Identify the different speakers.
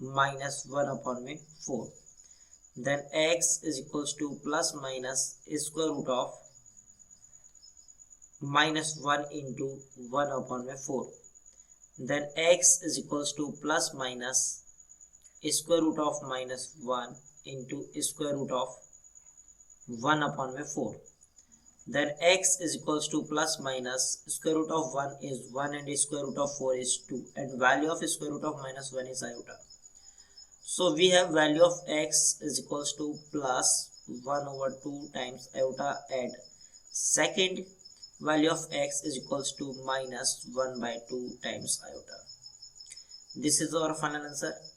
Speaker 1: minus 1 upon में 4. Then x is equals to plus minus square root of minus 1 into 1 upon में 4. Then x is equals to plus minus square root of minus 1 into square root of 1 upon में 4. Then x is equals to plus minus square root of 1 is 1 and square root of 4 is 2, and value of square root of minus 1 is iota. So we have value of x is equals to plus 1 over 2 times iota, and second value of x is equals to minus 1 by 2 times iota. This is our final answer.